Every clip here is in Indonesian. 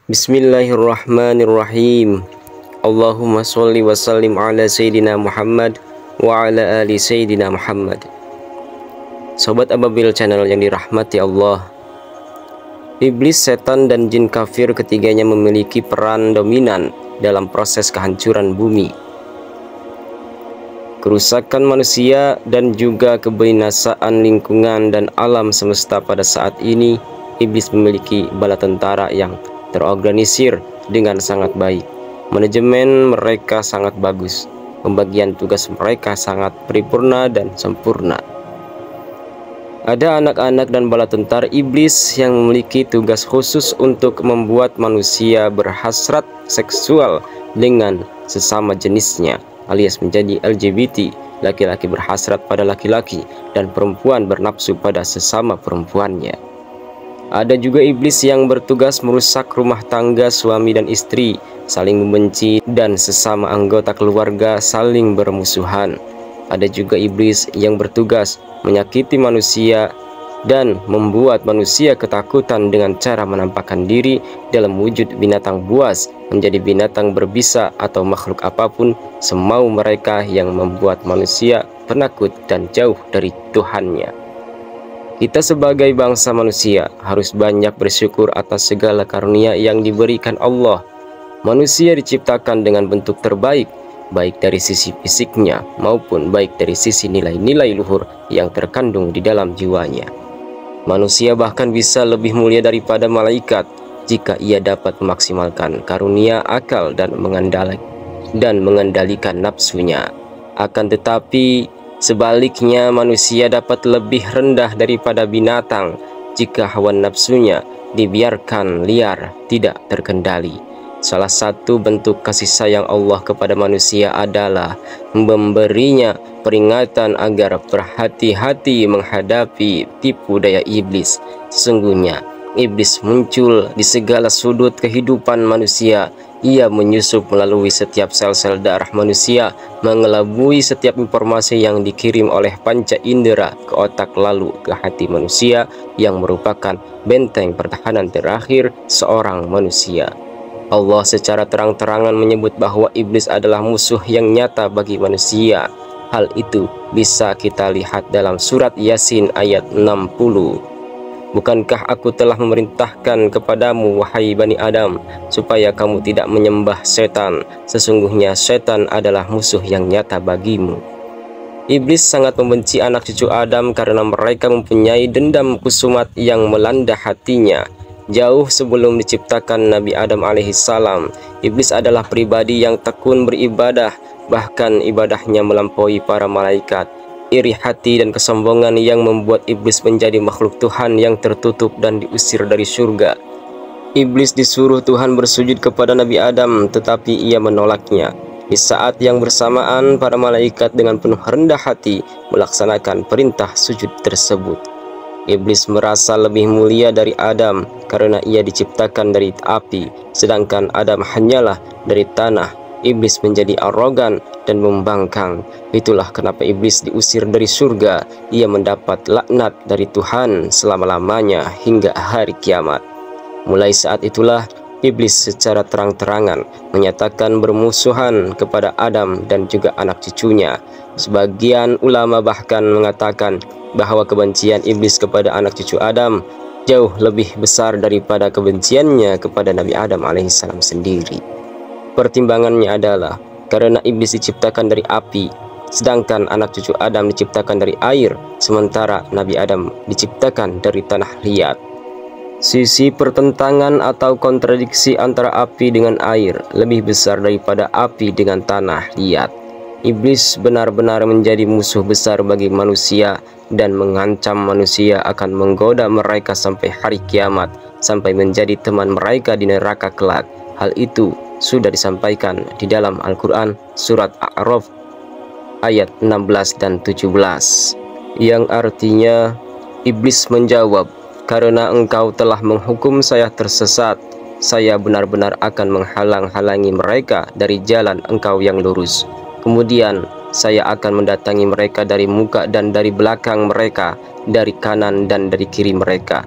Bismillahirrahmanirrahim. Allahumma sholli wa sallim ala Sayyidina Muhammad wa ala ali Sayyidina Muhammad. Sobat Ababil Channel yang dirahmati Allah, iblis, setan, dan jin kafir ketiganya memiliki peran dominan dalam proses kehancuran bumi, kerusakan manusia, dan juga kebinasaan lingkungan dan alam semesta. Pada saat ini, iblis memiliki bala tentara yang terorganisir dengan sangat baik. Manajemen mereka sangat bagus, pembagian tugas mereka sangat paripurna dan sempurna. Ada anak-anak dan bala tentara iblis yang memiliki tugas khusus untuk membuat manusia berhasrat seksual dengan sesama jenisnya, alias menjadi LGBT. Laki-laki berhasrat pada laki-laki dan perempuan bernafsu pada sesama perempuannya. Ada juga iblis yang bertugas merusak rumah tangga suami dan istri, saling membenci, dan sesama anggota keluarga saling bermusuhan. Ada juga iblis yang bertugas menyakiti manusia dan membuat manusia ketakutan dengan cara menampakkan diri dalam wujud binatang buas, menjadi binatang berbisa atau makhluk apapun semau mereka, yang membuat manusia penakut dan jauh dari Tuhannya. Kita sebagai bangsa manusia harus banyak bersyukur atas segala karunia yang diberikan Allah. Manusia diciptakan dengan bentuk terbaik, baik dari sisi fisiknya maupun baik dari sisi nilai-nilai luhur yang terkandung di dalam jiwanya. Manusia bahkan bisa lebih mulia daripada malaikat jika ia dapat memaksimalkan karunia akal dan mengendalikan nafsunya. Akan tetapi sebaliknya, manusia dapat lebih rendah daripada binatang jika hawa nafsunya dibiarkan liar, tidak terkendali. Salah satu bentuk kasih sayang Allah kepada manusia adalah memberinya peringatan agar berhati-hati menghadapi tipu daya iblis. Sesungguhnya iblis muncul di segala sudut kehidupan manusia. Ia menyusup melalui setiap sel-sel darah manusia, mengelabui setiap informasi yang dikirim oleh panca indera ke otak lalu ke hati manusia, yang merupakan benteng pertahanan terakhir seorang manusia. Allah secara terang-terangan menyebut bahwa iblis adalah musuh yang nyata bagi manusia. Hal itu bisa kita lihat dalam surat Yasin ayat 60. Bukankah aku telah memerintahkan kepadamu, wahai Bani Adam, supaya kamu tidak menyembah setan? Sesungguhnya setan adalah musuh yang nyata bagimu. Iblis sangat membenci anak cucu Adam karena mereka mempunyai dendam kusumat yang melanda hatinya. Jauh sebelum diciptakan Nabi Adam alaihissalam, iblis adalah pribadi yang tekun beribadah, bahkan ibadahnya melampaui para malaikat. Iri hati dan kesombongan yang membuat iblis menjadi makhluk Tuhan yang tertutup dan diusir dari surga. Iblis disuruh Tuhan bersujud kepada Nabi Adam, tetapi ia menolaknya. Di saat yang bersamaan, para malaikat dengan penuh rendah hati melaksanakan perintah sujud tersebut. Iblis merasa lebih mulia dari Adam karena ia diciptakan dari api, sedangkan Adam hanyalah dari tanah. Iblis menjadi arogan dan membangkang. Itulah kenapa iblis diusir dari surga. Ia mendapat laknat dari Tuhan selama-lamanya hingga hari kiamat. Mulai saat itulah iblis secara terang-terangan menyatakan bermusuhan kepada Adam dan juga anak cucunya. Sebagian ulama bahkan mengatakan bahwa kebencian iblis kepada anak cucu Adam jauh lebih besar daripada kebenciannya kepada Nabi Adam alaihissalam sendiri. Pertimbangannya adalah karena iblis diciptakan dari api, sedangkan anak cucu Adam diciptakan dari air, sementara Nabi Adam diciptakan dari tanah liat. Sisi pertentangan atau kontradiksi antara api dengan air lebih besar daripada api dengan tanah liat. Iblis benar-benar menjadi musuh besar bagi manusia dan mengancam manusia akan menggoda mereka sampai hari kiamat, sampai menjadi teman mereka di neraka kelak. Hal itu sudah disampaikan di dalam Al-Quran surat A'raf ayat 16 dan 17, yang artinya iblis menjawab, karena engkau telah menghukum saya tersesat, saya benar-benar akan menghalang-halangi mereka dari jalan engkau yang lurus. Kemudian saya akan mendatangi mereka dari muka dan dari belakang mereka, dari kanan dan dari kiri mereka.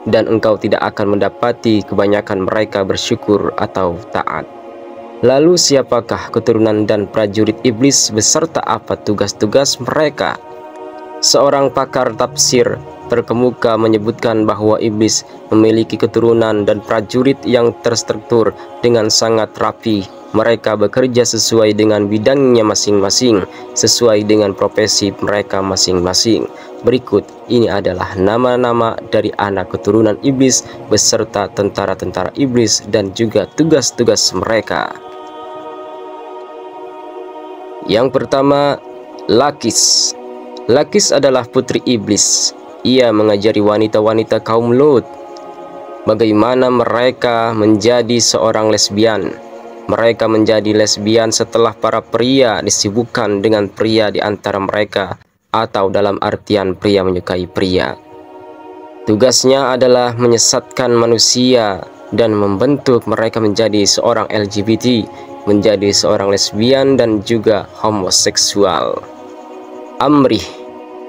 dan engkau tidak akan mendapati kebanyakan mereka bersyukur atau taat. Lalu siapakah keturunan dan prajurit iblis beserta apa tugas-tugas mereka? Seorang pakar tafsir terkemuka menyebutkan bahwa iblis memiliki keturunan dan prajurit yang terstruktur dengan sangat rapi. Mereka bekerja sesuai dengan bidangnya masing-masing, sesuai dengan profesi mereka masing-masing. Berikut ini adalah nama-nama dari anak keturunan iblis beserta tentara-tentara iblis dan juga tugas-tugas mereka. Yang pertama, Lakis. Lakis adalah putri iblis. Ia mengajari wanita-wanita kaum Lot bagaimana mereka menjadi seorang lesbian. Mereka menjadi lesbian setelah para pria disibukkan dengan pria di antara mereka, atau dalam artian pria menyukai pria. Tugasnya adalah menyesatkan manusia dan membentuk mereka menjadi seorang LGBT, menjadi seorang lesbian dan juga homoseksual. Amrih,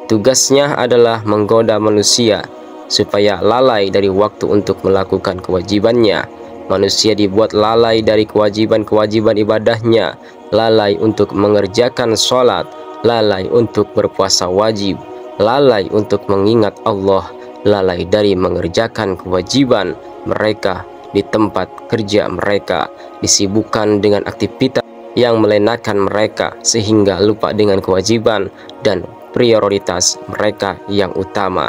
tugasnya adalah menggoda manusia supaya lalai dari waktu untuk melakukan kewajibannya. Manusia dibuat lalai dari kewajiban-kewajiban ibadahnya, lalai untuk mengerjakan sholat, lalai untuk berpuasa wajib, lalai untuk mengingat Allah, lalai dari mengerjakan kewajiban mereka di tempat kerja mereka, disibukkan dengan aktivitas yang melenakan mereka sehingga lupa dengan kewajiban dan prioritas mereka yang utama.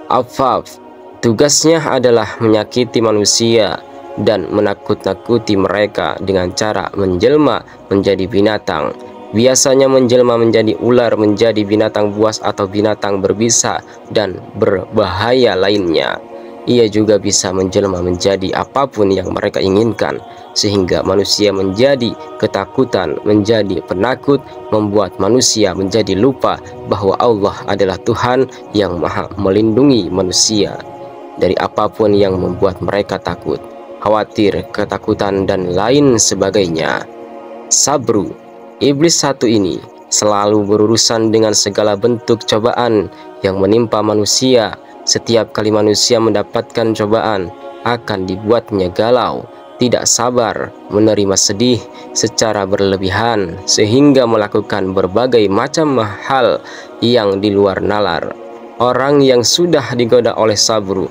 Affaf, tugasnya adalah menyakiti manusia dan menakut-nakuti mereka dengan cara menjelma menjadi binatang. Biasanya menjelma menjadi ular, menjadi binatang buas atau binatang berbisa dan berbahaya lainnya. Ia juga bisa menjelma menjadi apapun yang mereka inginkan, sehingga manusia menjadi ketakutan, menjadi penakut, membuat manusia menjadi lupa bahwa Allah adalah Tuhan yang Maha melindungi manusia dari apapun yang membuat mereka takut, khawatir, ketakutan, dan lain sebagainya. Sabru, iblis satu ini selalu berurusan dengan segala bentuk cobaan yang menimpa manusia. Setiap kali manusia mendapatkan cobaan, akan dibuatnya galau, tidak sabar, menerima sedih secara berlebihan, sehingga melakukan berbagai macam hal yang di luar nalar. Orang yang sudah digoda oleh sabru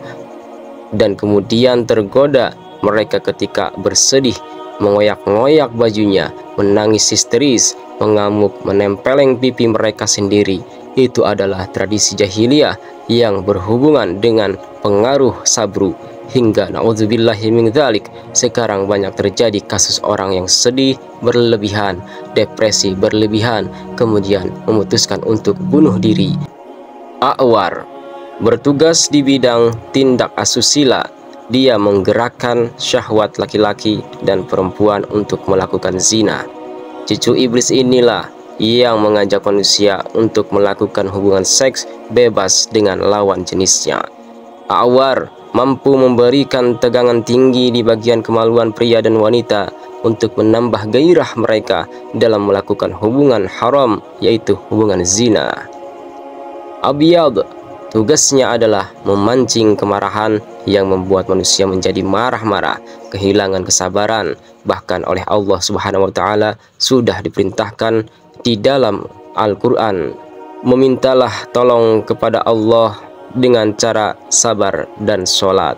dan kemudian tergoda mereka ketika bersedih, mengoyak-ngoyak bajunya, menangis histeris, mengamuk, menempeleng pipi mereka sendiri. Itu adalah tradisi jahiliyah yang berhubungan dengan pengaruh sabru. Hingga na'udzubillahi min dzalik, sekarang banyak terjadi kasus orang yang sedih berlebihan, depresi berlebihan, kemudian memutuskan untuk bunuh diri. A'war, bertugas di bidang tindak asusila. Dia menggerakkan syahwat laki-laki dan perempuan untuk melakukan zina. Cucu iblis inilah yang mengajak manusia untuk melakukan hubungan seks bebas dengan lawan jenisnya. A'war mampu memberikan tegangan tinggi di bagian kemaluan pria dan wanita untuk menambah gairah mereka dalam melakukan hubungan haram, yaitu hubungan zina. Abyad, tugasnya adalah memancing kemarahan yang membuat manusia menjadi marah-marah, kehilangan kesabaran. Bahkan oleh Allah Subhanahu wa Ta'ala sudah diperintahkan di dalam Al-Quran, memintalah tolong kepada Allah dengan cara sabar dan sholat.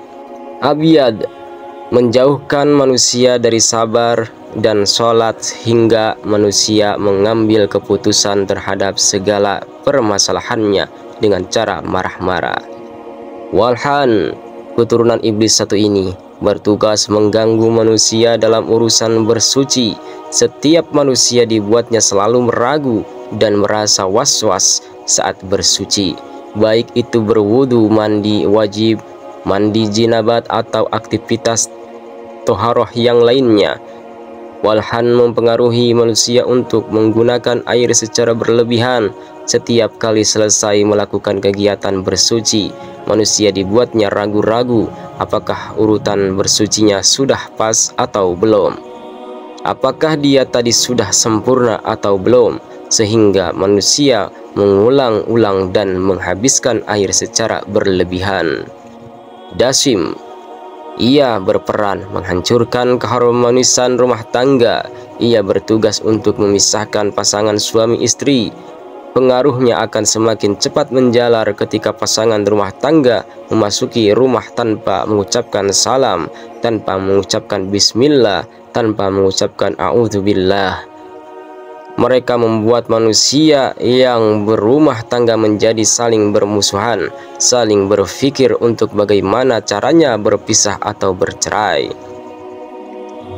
Abyad, menjauhkan manusia dari sabar dan sholat hingga manusia mengambil keputusan terhadap segala permasalahannya dengan cara marah-marah. Walhan, keturunan iblis satu ini bertugas mengganggu manusia dalam urusan bersuci. Setiap manusia dibuatnya selalu meragu dan merasa was-was saat bersuci, baik itu berwudu, mandi wajib, mandi jinabat, atau aktivitas toharoh yang lainnya. Walhan mempengaruhi manusia untuk menggunakan air secara berlebihan. Setiap kali selesai melakukan kegiatan bersuci, manusia dibuatnya ragu-ragu apakah urutan bersucinya sudah pas atau belum, apakah dia tadi sudah sempurna atau belum, sehingga manusia mengulang-ulang dan menghabiskan air secara berlebihan. Dasim. Ia berperan menghancurkan keharmonisan rumah tangga. Ia bertugas untuk memisahkan pasangan suami istri. Pengaruhnya akan semakin cepat menjalar ketika pasangan rumah tangga memasuki rumah tanpa mengucapkan salam, tanpa mengucapkan bismillah, tanpa mengucapkan a'udzubillah. Mereka membuat manusia yang berumah tangga menjadi saling bermusuhan, saling berpikir untuk bagaimana caranya berpisah atau bercerai.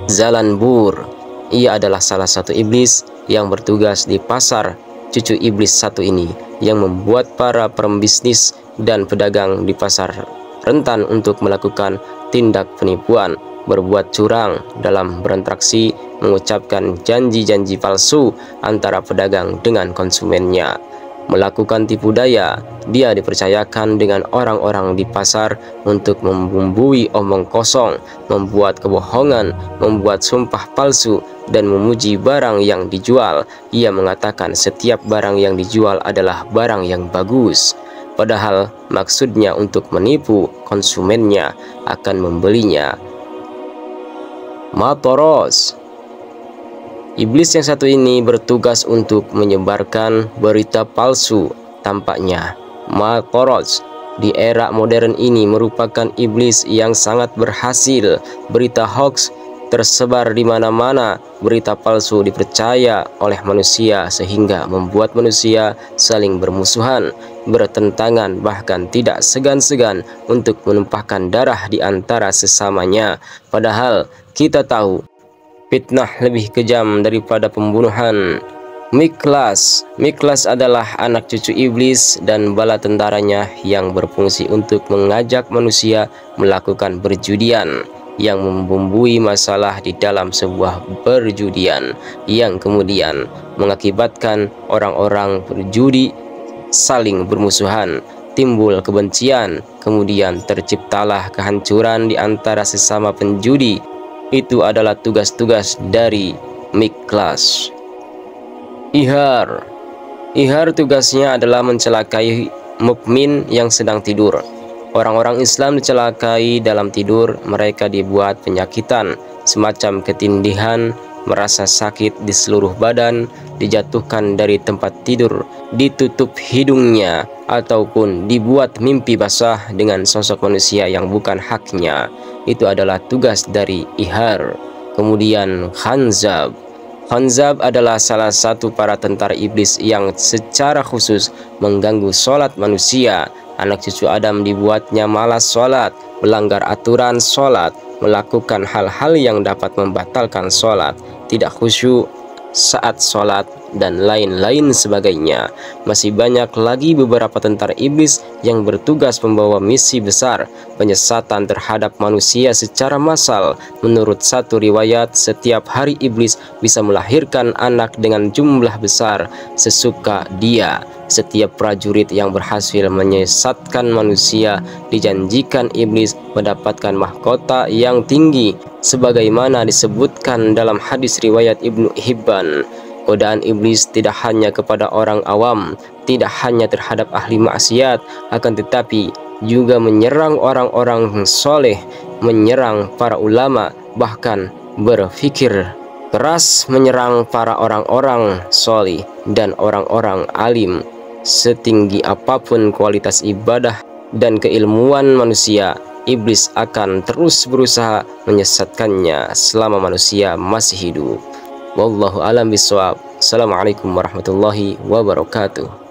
Zalanbur. Ia adalah salah satu iblis yang bertugas di pasar cucu iblis satu ini, yang membuat para pembisnis dan pedagang di pasar rentan untuk melakukan tindak penipuan, berbuat curang dalam berinteraksi, mengucapkan janji-janji palsu antara pedagang dengan konsumennya, melakukan tipu daya. Dia dipercayakan dengan orang-orang di pasar untuk membumbui omong kosong, membuat kebohongan, membuat sumpah palsu, dan memuji barang yang dijual. Ia mengatakan setiap barang yang dijual adalah barang yang bagus, padahal maksudnya untuk menipu konsumennya akan membelinya. Matoros. Iblis yang satu ini bertugas untuk menyebarkan berita palsu. Tampaknya Matoros di era modern ini merupakan iblis yang sangat berhasil. Berita hoax tersebar di mana-mana, berita palsu dipercaya oleh manusia sehingga membuat manusia saling bermusuhan, bertentangan, bahkan tidak segan-segan untuk menumpahkan darah di antara sesamanya. Padahal kita tahu fitnah lebih kejam daripada pembunuhan. Miklas. Miklas adalah anak cucu iblis dan bala tentaranya yang berfungsi untuk mengajak manusia melakukan perjudian, yang membumbui masalah di dalam sebuah perjudian yang kemudian mengakibatkan orang-orang berjudi saling bermusuhan, timbul kebencian, kemudian terciptalah kehancuran di antara sesama penjudi. Itu adalah tugas-tugas dari Miklas. Ihar. Ihar tugasnya adalah mencelakai mukmin yang sedang tidur. Orang-orang Islam dicelakai dalam tidur, mereka dibuat penyakitan semacam ketindihan, merasa sakit di seluruh badan, dijatuhkan dari tempat tidur, ditutup hidungnya, ataupun dibuat mimpi basah dengan sosok manusia yang bukan haknya. Itu adalah tugas dari ihar. Kemudian Khanzab. Khanzab adalah salah satu para tentara iblis yang secara khusus mengganggu sholat manusia. Anak cucu Adam dibuatnya malas sholat, melanggar aturan sholat, melakukan hal-hal yang dapat membatalkan sholat, tidak khusyuk saat sholat, dan lain-lain sebagainya. Masih banyak lagi beberapa tentara iblis yang bertugas membawa misi besar penyesatan terhadap manusia secara massal. Menurut satu riwayat, setiap hari iblis bisa melahirkan anak dengan jumlah besar sesuka dia. Setiap prajurit yang berhasil menyesatkan manusia dijanjikan iblis mendapatkan mahkota yang tinggi, sebagaimana disebutkan dalam hadis riwayat Ibnu Hibban. Godaan iblis tidak hanya kepada orang awam, tidak hanya terhadap ahli maksiat, akan tetapi juga menyerang orang-orang soleh, menyerang para ulama, bahkan berpikir keras menyerang para orang-orang soleh dan orang-orang alim. Setinggi apapun kualitas ibadah dan keilmuan manusia, iblis akan terus berusaha menyesatkannya selama manusia masih hidup. Wallahu a'lam bishawab. Assalamualaikum warahmatullahi wabarakatuh.